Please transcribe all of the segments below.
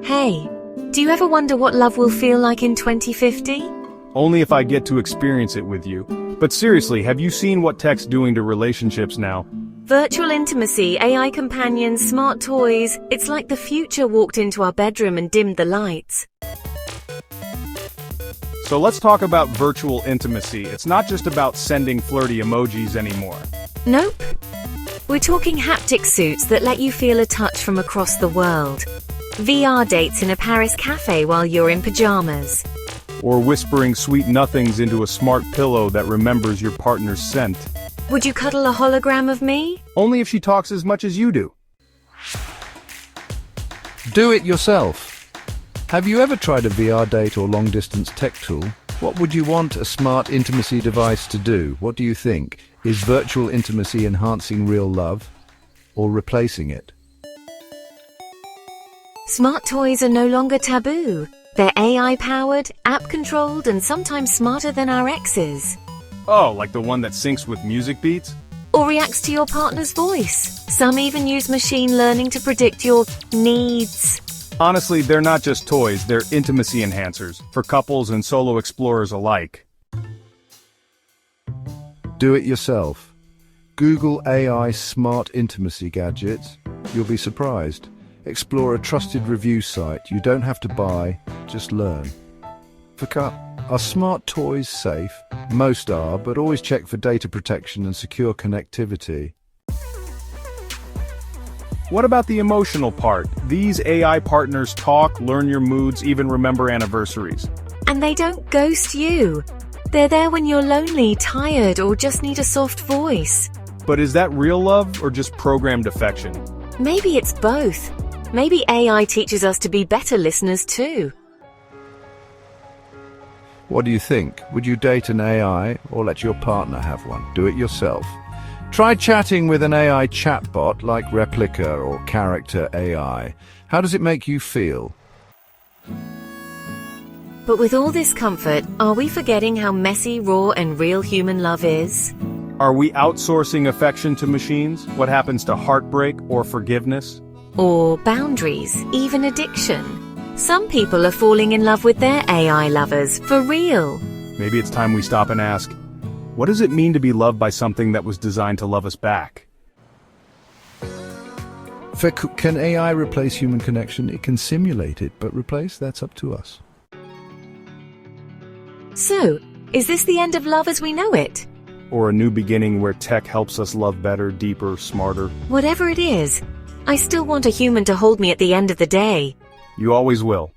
Hey, do you ever wonder what love will feel like in 2050? Only if I get to experience it with you. But seriously, have you seen what tech's doing to relationships now? Virtual intimacy, AI companions, smart toys. It's like the future walked into our bedroom and dimmed the lights. So let's talk about virtual intimacy. It's not just about sending flirty emojis anymore. Nope. We're talking haptic suits that let you feel a touch from across the world. VR dates in a Paris cafe while you're in pajamas. Or whispering sweet nothings into a smart pillow that remembers your partner's scent. Would you cuddle a hologram of me? Only if she talks as much as you do. Do it yourself. Have you ever tried a VR date or long-distance tech tool? What would you want a smart intimacy device to do? What do you think? Is virtual intimacy enhancing real love or replacing it? Smart toys are no longer taboo. They're AI-powered, app-controlled, and sometimes smarter than our exes. Oh, like the one that syncs with music beats? Or reacts to your partner's voice. Some even use machine learning to predict your needs. Honestly, they're not just toys, they're intimacy enhancers, for couples and solo explorers alike. Do it yourself. Google AI smart intimacy gadgets. You'll be surprised. Explore a trusted review site. You don't have to buy, just learn. Are smart toys safe? Most are, but always check for data protection and secure connectivity. What about the emotional part? These AI partners talk, learn your moods, even remember anniversaries. And they don't ghost you. They're there when you're lonely, tired, or just need a soft voice. But is that real love or just programmed affection? Maybe it's both. Maybe AI teaches us to be better listeners too. What do you think? Would you date an AI or let your partner have one? Do it yourself. Try chatting with an AI chatbot like Replica or Character AI. How does it make you feel? But with all this comfort, are we forgetting how messy, raw, and real human love is? Are we outsourcing affection to machines? What happens to heartbreak or forgiveness? Or boundaries, even addiction? Some people are falling in love with their AI lovers, for real. Maybe it's time we stop and ask, what does it mean to be loved by something that was designed to love us back? Can AI replace human connection? It can simulate it, but replace, that's up to us. So, is this the end of love as we know it? Or a new beginning where tech helps us love better, deeper, smarter? Whatever it is, I still want a human to hold me at the end of the day. You always will.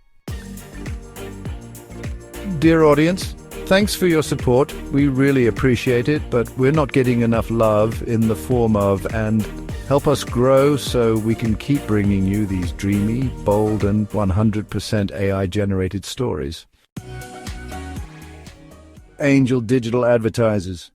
Dear audience, thanks for your support. We really appreciate it, but we're not getting enough love in the form of, and help us grow so we can keep bringing you these dreamy, bold, and 100% AI-generated stories. Angel Digital Advertisers.